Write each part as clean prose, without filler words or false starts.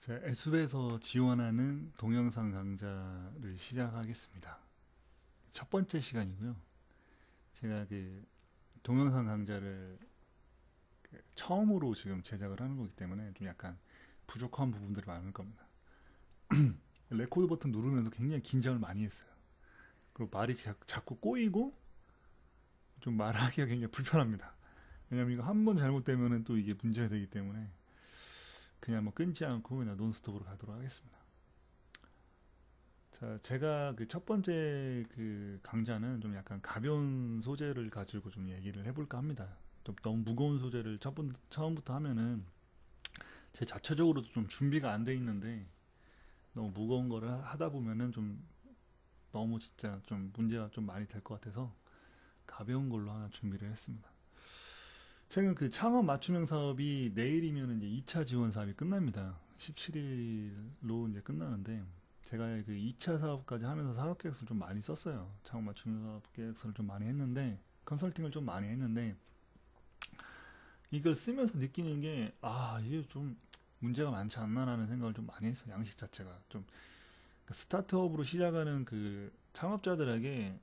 제가 에숲에서 지원하는 동영상 강좌를 시작하겠습니다. 첫 번째 시간이고요. 제가 그 동영상 강좌를 처음으로 지금 제작을 하는 거기 때문에 좀 약간 부족한 부분들이 많을 겁니다. 레코드 버튼 누르면서 굉장히 긴장을 많이 했어요. 그리고 말이 자꾸 꼬이고 좀 말하기가 굉장히 불편합니다. 왜냐면 이거 한 번 잘못되면 또 이게 문제가 되기 때문에 그냥 뭐 끊지 않고 그냥 논스톱으로 가도록 하겠습니다. 자, 제가 그 첫 번째 그 강좌는 좀 약간 가벼운 소재를 가지고 좀 얘기를 해볼까 합니다. 좀 너무 무거운 소재를 처음부터 하면은 제 자체적으로도 좀 준비가 안 돼 있는데 너무 무거운 거를 하다 보면은 좀 너무 진짜 좀 문제가 좀 많이 될 것 같아서 가벼운 걸로 하나 준비를 했습니다. 최근 그 창업 맞춤형 사업이 내일이면 이제 2차 지원 사업이 끝납니다. 17일로 이제 끝나는데 제가 그 2차 사업까지 하면서 사업 계획서를 좀 많이 썼어요. 창업 맞춤형 사업 계획서를 좀 많이 했는데 컨설팅을 좀 많이 했는데 이걸 쓰면서 느끼는 게 이게 좀 문제가 많지 않나라는 생각을 좀 많이 했어요. 양식 자체가 좀 스타트업으로 시작하는 그 창업자들에게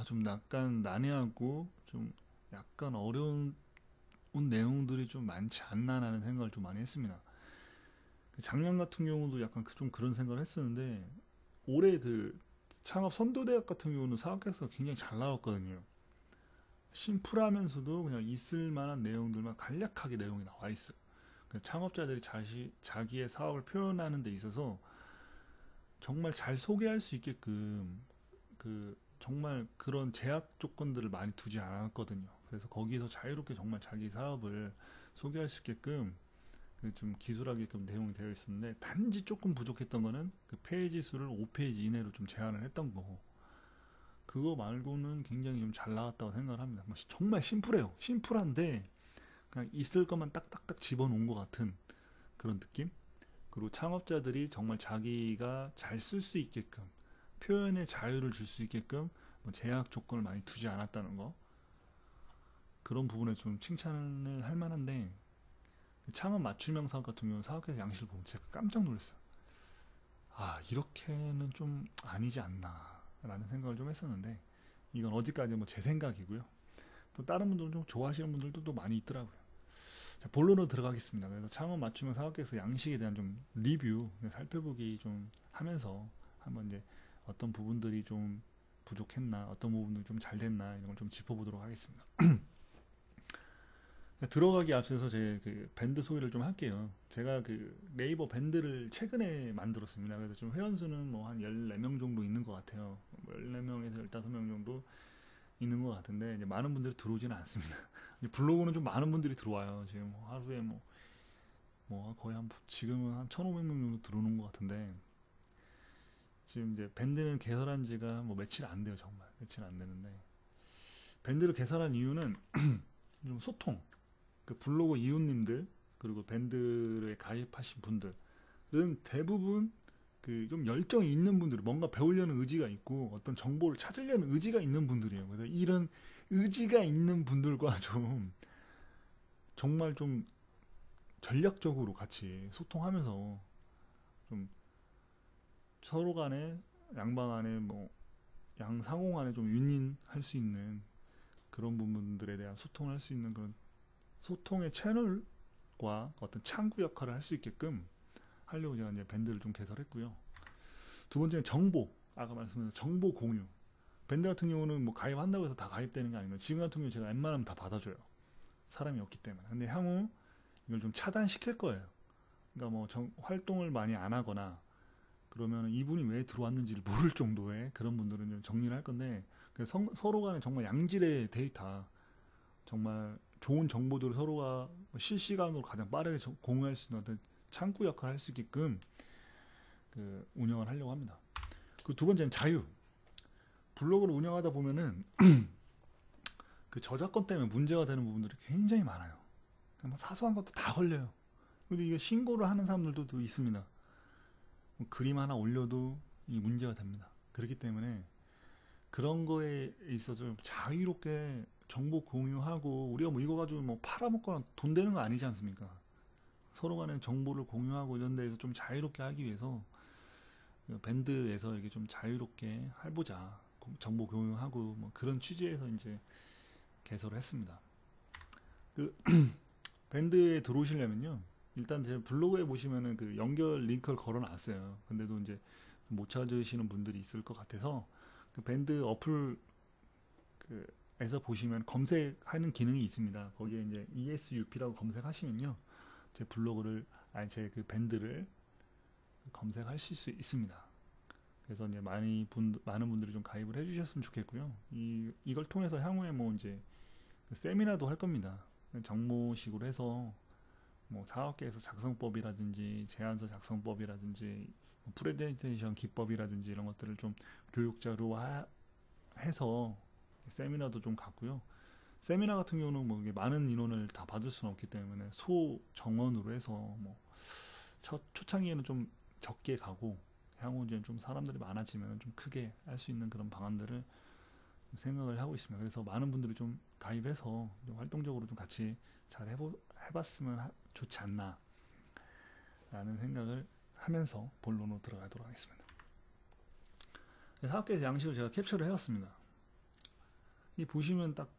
좀 약간 난해하고 좀 약간 어려운 내용들이 좀 많지 않나라는 생각을 좀 많이 했습니다. 작년 같은 경우도 약간 좀 그런 생각을 했었는데 올해 그 창업 선도대학 같은 경우는 사업계획서가 굉장히 잘 나왔거든요. 심플하면서도 그냥 있을 만한 내용들만 간략하게 내용이 나와 있어요. 창업자들이 자기의 사업을 표현하는 데 있어서 정말 잘 소개할 수 있게끔 정말 그런 제약 조건들을 많이 두지 않았거든요. 그래서 거기서 자유롭게 정말 자기 사업을 소개할 수 있게끔 좀 기술하게끔 내용이 되어 있었는데 단지 조금 부족했던 거는 그 페이지 수를 5페이지 이내로 좀 제한을 했던 거고 그거 말고는 굉장히 좀 잘 나왔다고 생각을 합니다. 정말 심플해요. 심플한데 그냥 있을 것만 딱딱딱 집어놓은 것 같은 그런 느낌? 그리고 창업자들이 정말 자기가 잘 쓸 수 있게끔 표현의 자유를 줄 수 있게끔 뭐 제약 조건을 많이 두지 않았다는 거 그런 부분에 좀 칭찬을 할 만한데 창업 맞춤형 사업 같은 경우는 사업계획 양식을 보면 제가 깜짝 놀랐어요. 이렇게는 좀 아니지 않나 라는 생각을 좀 했었는데 이건 어디까지 뭐 제 생각이고요. 또 다른 분들은 좀 좋아하시는 분들도 또 많이 있더라고요. 자, 본론으로 들어가겠습니다. 그래서 창업 맞춤형 사업계획서 양식에 대한 좀 리뷰 살펴보기 좀 하면서 한번 이제 어떤 부분들이 좀 부족했나 어떤 부분들이 좀 잘 됐나 이런 걸 좀 짚어보도록 하겠습니다. 들어가기 앞서서 제 그 밴드 소개를 좀 할게요. 제가 그 네이버 밴드를 최근에 만들었습니다. 그래서 지금 회원수는 뭐 한 14명 정도 있는 것 같아요. 뭐 14명에서 15명 정도 있는 것 같은데 이제 많은 분들이 들어오지는 않습니다. 블로그는 좀 많은 분들이 들어와요. 지금 하루에 뭐 거의 지금은 한 1,500명 정도 들어오는 것 같은데 지금 이제 밴드는 개설한 지가 뭐 며칠 안 돼요. 정말 며칠 안 되는데 밴드를 개설한 이유는 좀 소통 그 블로그 이웃님들 그리고 밴드에 가입하신 분들은 대부분 그 좀 열정이 있는 분들, 뭔가 배우려는 의지가 있고 어떤 정보를 찾으려는 의지가 있는 분들이에요. 그래서 이런 의지가 있는 분들과 좀 정말 좀 전략적으로 같이 소통하면서 좀 서로 간에 양방 간에 뭐 양상호 간에 좀 윈윈할 수 있는 그런 부분들에 대한 소통을 할 수 있는 그런 소통의 채널과 어떤 창구 역할을 할 수 있게끔 하려고 제가 이제 밴드를 좀 개설했고요. 두 번째는 정보. 아까 말씀드린 정보 공유. 밴드 같은 경우는 뭐 가입한다고 해서 다 가입되는 게 아니면 지금 같은 경우 제가 웬만하면 다 받아줘요. 사람이 없기 때문에. 근데 향후 이걸 좀 차단시킬 거예요. 그러니까 뭐 활동을 많이 안 하거나 그러면 이분이 왜 들어왔는지를 모를 정도의 그런 분들은 좀 정리를 할 건데 서로 간에 정말 양질의 데이터 정말 좋은 정보들을 서로가 실시간으로 가장 빠르게 공유할 수 있는 어떤 창구 역할을 할 수 있게끔 그 운영을 하려고 합니다. 그 두 번째는 자유. 블로그를 운영하다 보면은 그 저작권 때문에 문제가 되는 부분들이 굉장히 많아요. 사소한 것도 다 걸려요. 근데 이게 신고를 하는 사람들도 있습니다. 뭐 그림 하나 올려도 이 문제가 됩니다. 그렇기 때문에 그런 거에 있어서 좀 자유롭게 정보 공유하고 우리가 뭐 이거 가지고 뭐 팔아먹거나 돈 되는 거 아니지 않습니까? 서로 간에 정보를 공유하고 이런 데에서 좀 자유롭게 하기 위해서 밴드에서 이렇게 좀 자유롭게 해보자. 정보 공유하고 뭐 그런 취지에서 이제 개설을 했습니다. 그 밴드에 들어오시려면요. 일단 제 블로그에 보시면은 그 연결 링크를 걸어놨어요. 근데도 이제 못 찾으시는 분들이 있을 것 같아서 그 밴드 어플 에서 보시면 검색하는 기능이 있습니다. 거기에 이제 ESUP라고 검색하시면요. 제 블로그를 아니 제 그 밴드를 검색하실 수 있습니다. 그래서 이제 많은 분들이 좀 가입을 해주셨으면 좋겠고요. 이걸 통해서 향후에 뭐 이제 세미나도 할 겁니다. 정모식으로 해서 뭐 사업계획서 작성법이라든지 제안서 작성법이라든지 뭐 프레젠테이션 기법이라든지 이런 것들을 좀 교육자로 해서 세미나도 좀 갖고요. 세미나 같은 경우는 뭐 많은 인원을 다 받을 수는 없기 때문에 소정원으로 해서 뭐 초창기에는 좀 적게 가고 향후 이제 좀 사람들이 많아지면 좀 크게 할 수 있는 그런 방안들을 생각을 하고 있습니다. 그래서 많은 분들이 좀 가입해서 좀 활동적으로 좀 같이 잘 해봤으면 좋지 않나 라는 생각을 하면서 본론으로 들어가도록 하겠습니다. 사업계에서 양식을 제가 캡처를 해왔습니다. 이 보시면 딱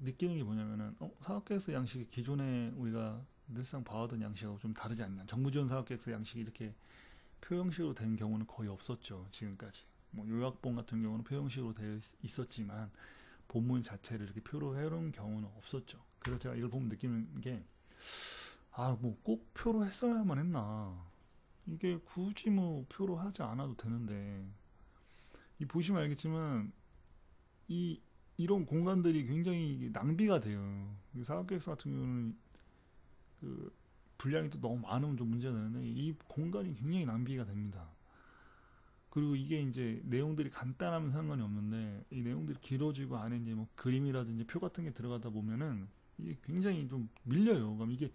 느끼는 게 뭐냐면은 사업계획서 양식이 기존에 우리가 늘상 봐왔던 양식하고 좀 다르지 않냐. 정부지원 사업계획서 양식이 이렇게 표형식으로 된 경우는 거의 없었죠. 지금까지. 뭐 요약본 같은 경우는 표형식으로 되어 있었지만 본문 자체를 이렇게 표로 해놓은 경우는 없었죠. 그래서 제가 이걸 보면 느끼는 게 뭐 꼭 표로 했어야만 했나. 이게 굳이 뭐 표로 하지 않아도 되는데 이 보시면 알겠지만 이런 공간들이 굉장히 낭비가 돼요. 사업계획서 같은 경우는 그 분량이 또 너무 많으면 좀 문제가 되는데 이 공간이 굉장히 낭비가 됩니다. 그리고 이게 이제 내용들이 간단하면 상관이 없는데 이 내용들이 길어지고 안에 이제 뭐 그림이라든지 표 같은 게 들어가다 보면은 이게 굉장히 좀 밀려요. 그럼 이게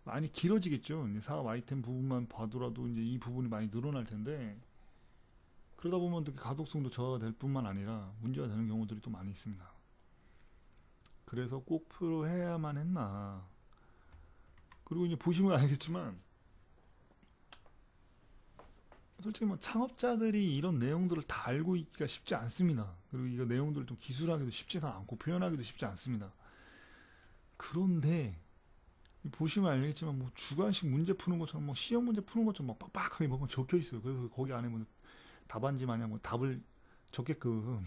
많이 길어지겠죠. 사업 아이템 부분만 봐더라도 이제 이 부분이 많이 늘어날 텐데 그러다 보면 또 가독성도 저하될 뿐만 아니라 문제가 되는 경우들이 또 많이 있습니다. 그래서 꼭 표로 해야만 했나. 그리고 이제 보시면 알겠지만 솔직히 뭐 창업자들이 이런 내용들을 다 알고 있기가 쉽지 않습니다. 그리고 이 내용들을 좀 기술하기도 쉽지도 않고 표현하기도 쉽지 않습니다. 그런데 보시면 알겠지만 뭐 주관식 문제 푸는 것처럼 뭐 시험 문제 푸는 것처럼 막 빡빡하게 막 적혀 있어요. 그래서 거기 안에 뭐 답안지 마냥 뭐 답을 적게끔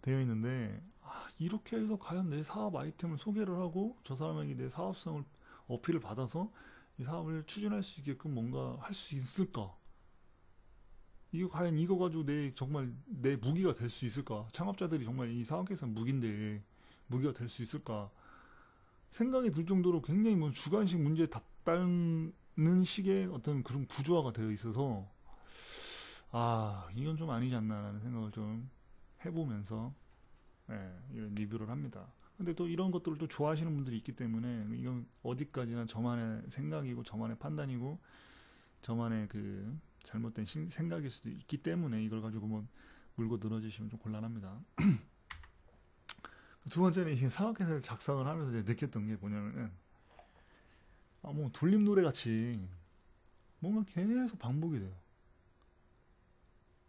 되어 있는데 이렇게 해서 과연 내 사업 아이템을 소개를 하고 저 사람에게 내 사업성을 어필을 받아서 이 사업을 추진할 수 있게끔 뭔가 할 수 있을까? 이게 과연 이거 가지고 정말 내 무기가 될 수 있을까? 창업자들이 정말 이 사업계획서 무기인데 무기가 될 수 있을까? 생각이 들 정도로 굉장히 뭐 주관식 문제에 답다는 식의 어떤 그런 구조화가 되어 있어서 이건 좀 아니지 않나라는 생각을 좀 해보면서 이런 리뷰를 합니다. 근데 또 이런 것들을 또 좋아하시는 분들이 있기 때문에 이건 어디까지나 저만의 생각이고 저만의 판단이고 저만의 그 잘못된 생각일 수도 있기 때문에 이걸 가지고 뭐 물고 늘어지시면 좀 곤란합니다. 두 번째는 이게 사업계획서를 작성을 하면서 제가 느꼈던 게 뭐냐면은 뭐 돌림 노래 같이 뭔가 계속 반복이 돼요.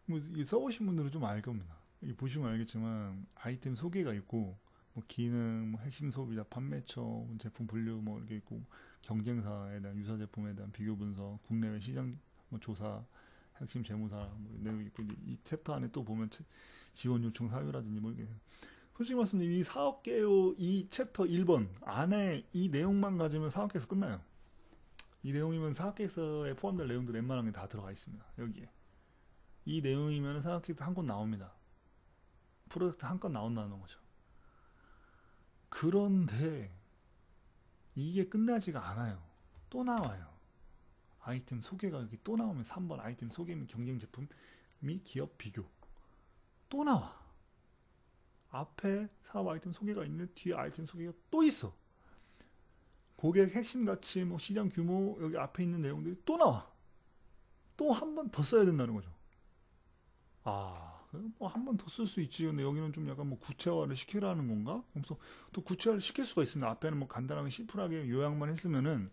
뭐 이 써보신 분들은 좀 알 겁니다. 이 보시면 알겠지만 아이템 소개가 있고 뭐 기능, 뭐 핵심 소비자, 판매처, 제품 분류 뭐 이렇게 있고 경쟁사에 대한 유사 제품에 대한 비교 분석, 국내외 시장 뭐 조사, 핵심 재무사 뭐 내용이 있고 이 챕터 안에 또 보면 지원 요청 사유라든지 뭐 이게 솔직히 말씀드리면 이 사업계획 이 챕터 1번 안에 이 내용만 가지면 사업계획서 끝나요. 이 내용이면 사업계획서에 포함될 내용들 웬만한 게 다 들어가 있습니다. 여기에 이 내용이면 사업계획서 한 권 나옵니다. 프로젝트 한 건 나온다는 거죠. 그런데 이게 끝나지가 않아요. 또 나와요. 아이템 소개가 여기 또 나오면 3번 아이템 소개면 경쟁 제품 및 기업 비교 또 나와. 앞에 사업 아이템 소개가 있는 뒤에 아이템 소개가 또 있어. 고객 핵심 가치, 뭐 시장 규모 여기 앞에 있는 내용들이 또 나와. 또 한 번 더 써야 된다는 거죠. 뭐 한 번 더 쓸 수 있지. 근데 여기는 좀 약간 뭐 구체화를 시키라는 건가? 그래서 또 구체화를 시킬 수가 있습니다. 앞에는 뭐 간단하게 심플하게 요약만 했으면은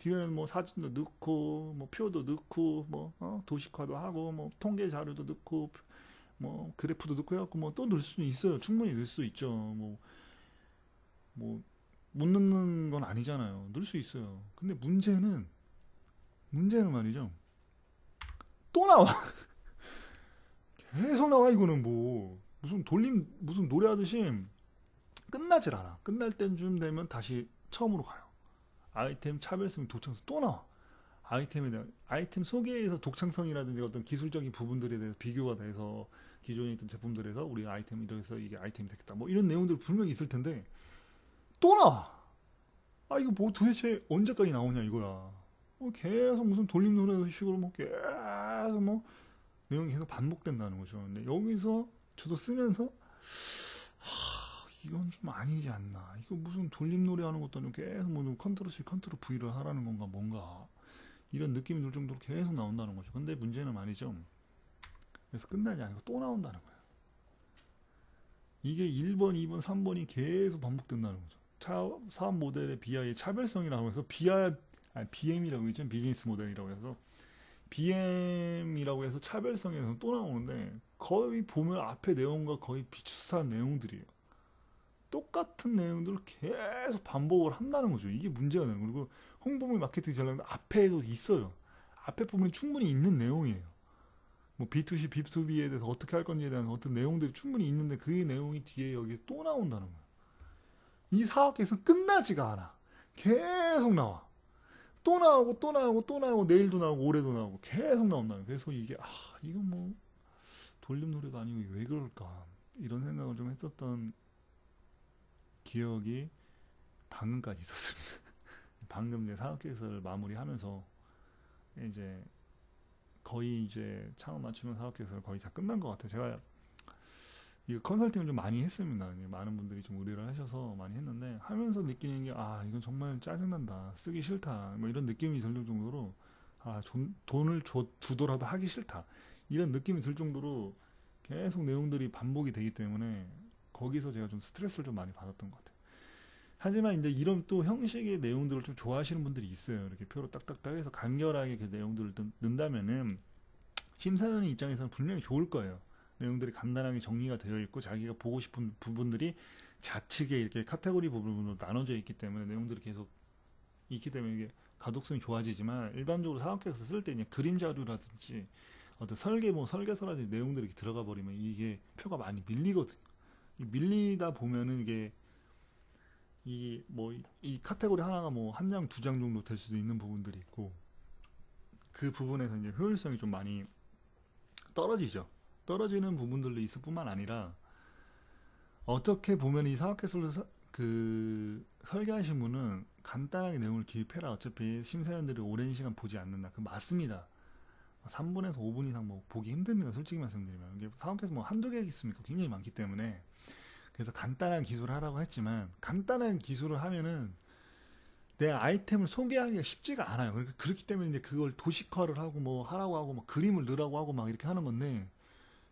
뒤에는 뭐 사진도 넣고 뭐 표도 넣고 뭐 도식화도 하고 뭐 통계 자료도 넣고 뭐 그래프도 넣고 해갖고 뭐 또 넣을 수는 있어요. 충분히 넣을 수 있죠. 뭐 못 넣는 건 아니잖아요. 넣을 수 있어요. 근데 문제는 말이죠. 또 나와. 계속 나와. 이거는 뭐 무슨 노래하듯이 끝나질 않아. 끝날 때쯤 되면 다시 처음으로 가요. 아이템 차별성 독창성 또 나와. 아이템에 대한 아이템 소개에서 독창성이라든지 어떤 기술적인 부분들에 대해서 비교가 돼서 기존에 있던 제품들에서 우리 아이템 이래서 이게 아이템이 되겠다. 뭐 이런 내용들 분명히 있을 텐데 또 나와. 아 이거 뭐 도대체 언제까지 나오냐 이거야. 계속 무슨 돌림 노래 식으로 뭐 계속 뭐 내용이 계속 반복된다는 거죠. 근데 여기서 저도 쓰면서 이건 좀 아니지 않나. 이거 무슨 돌림 노래 하는 것도 아니고 계속 뭐 컨트롤 C, 컨트롤 V를 하라는 건가 뭔가 이런 느낌이 들 정도로 계속 나온다는 거죠. 근데 문제는 말이죠. 그래서 끝나지 않고 또 나온다는 거예요. 이게 1번, 2번, 3번이 계속 반복된다는 거죠. 사업 모델의 BI의 차별성이라고 해서 BM이라고 했죠. 비즈니스 모델이라고 해서 BM이라고 해서 차별성에서 또 나오는데 거의 보면 앞에 내용과 거의 비슷한 내용들이에요. 똑같은 내용들을 계속 반복을 한다는 거죠. 이게 문제가 되는 거고 홍보물 마케팅 전략도 앞에도 있어요. 앞에 보면 충분히 있는 내용이에요. 뭐 B2C, B2B에 대해서 어떻게 할 건지에 대한 어떤 내용들이 충분히 있는데 그 내용이 뒤에 여기 또 나온다는 거예요. 이 사업계에서 끝나지가 않아. 계속 나와. 또 나오고 또 나오고 또 나오고 내일도 나오고 올해도 나오고 계속 나온다는 거예요. 그래서 이게 이건 뭐 돌림 노래도 아니고 왜 그럴까 이런 생각을 좀 했었던 기억이 방금까지 있었습니다. 방금 내 사업계획서를 마무리하면서 이제 거의 이제 창업 맞춤형 사업계획서를 거의 다 끝난 것 같아요. 제가 이 컨설팅을 좀 많이 했습니다. 많은 분들이 좀 의뢰를 하셔서 많이 했는데 하면서 느끼는 게 이건 정말 짜증난다, 쓰기 싫다, 뭐 이런 느낌이 들 정도로 돈을 주더라도 하기 싫다 이런 느낌이 들 정도로 계속 내용들이 반복이 되기 때문에 거기서 제가 좀 스트레스를 좀 많이 받았던 것 같아요. 하지만 이제 이런 또 형식의 내용들을 좀 좋아하시는 분들이 있어요. 이렇게 표로 딱딱딱 해서 간결하게 그 내용들을 넣는다면은 심사위원 입장에서는 분명히 좋을 거예요. 내용들이 간단하게 정리가 되어 있고 자기가 보고 싶은 부분들이 좌측에 이렇게 카테고리 부분으로 나눠져 있기 때문에 내용들이 계속 있기 때문에 이게 가독성이 좋아지지만 일반적으로 사업계획서 쓸 때 그냥 그림 자료라든지 어떤 설계서라든지 내용들이 이렇게 들어가 버리면 이게 표가 많이 밀리거든요. 밀리다 보면은 이게 이 카테고리 하나가 뭐 한 장, 두 장 정도 될 수도 있는 부분들이 있고 그 부분에서 이제 효율성이 좀 많이 떨어지죠. 떨어지는 부분들도 있을 뿐만 아니라 어떻게 보면 이 사업계획서를 설계하신 분은 간단하게 내용을 기입해라. 어차피 심사위원들이 오랜 시간 보지 않는다. 그 맞습니다. 3분에서 5분 이상 뭐 보기 힘듭니다. 솔직히 말씀드리면. 이게 사업계획서 뭐 한두 개 있습니까? 굉장히 많기 때문에. 그래서 간단한 기술을 하라고 했지만 간단한 기술을 하면은 내 아이템을 소개하기가 쉽지가 않아요. 그렇기 때문에 이제 그걸 도식화를 하고 뭐 하라고 하고 막 그림을 넣으라고 하고 막 이렇게 하는 건데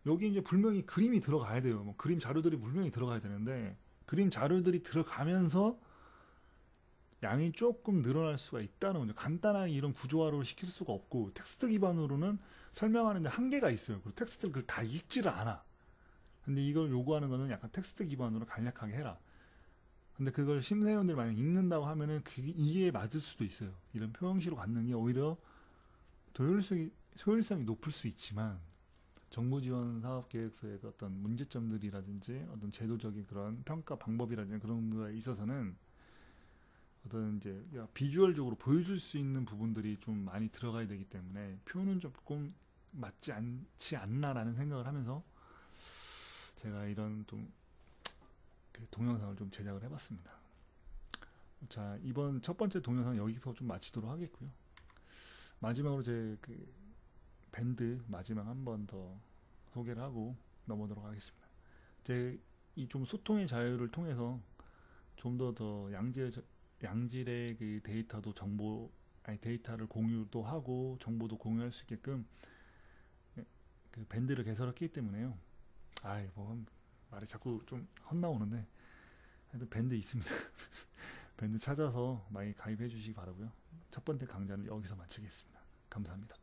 여기 이제 분명히 그림이 들어가야 돼요. 뭐 그림 자료들이 분명히 들어가야 되는데 그림 자료들이 들어가면서 양이 조금 늘어날 수가 있다는 거죠. 간단하게 이런 구조화를 시킬 수가 없고 텍스트 기반으로는 설명하는데 한계가 있어요. 그리고 텍스트를 그걸 다 읽지를 않아. 근데 이걸 요구하는 거는 약간 텍스트 기반으로 간략하게 해라. 근데 그걸 심사위원들이 만약 읽는다고 하면은 이게 맞을 수도 있어요. 이런 표현식으로 갖는 게 오히려 효율성이 높을 수 있지만 정부 지원 사업 계획서의 어떤 문제점들이라든지 어떤 제도적인 그런 평가 방법이라든지 그런 거에 있어서는 어떤 이제 비주얼적으로 보여줄 수 있는 부분들이 좀 많이 들어가야 되기 때문에 표는 조금 맞지 않지 않나라는 생각을 하면서 제가 이런 좀 동영상을 좀 제작을 해봤습니다. 자, 이번 첫 번째 동영상 여기서 좀 마치도록 하겠고요. 마지막으로 제 밴드 마지막 한 번 더 소개를 하고 넘어가도록 하겠습니다. 제 이 좀 소통의 자유를 통해서 좀 더 양질의 그 데이터도 데이터를 공유도 하고 정보도 공유할 수 있게끔 그 밴드를 개설했기 때문에요. 말이 자꾸 좀 헛나오는데 하여튼 밴드 있습니다. 밴드 찾아서 많이 가입해 주시기 바라고요. 첫 번째 강좌는 여기서 마치겠습니다. 감사합니다.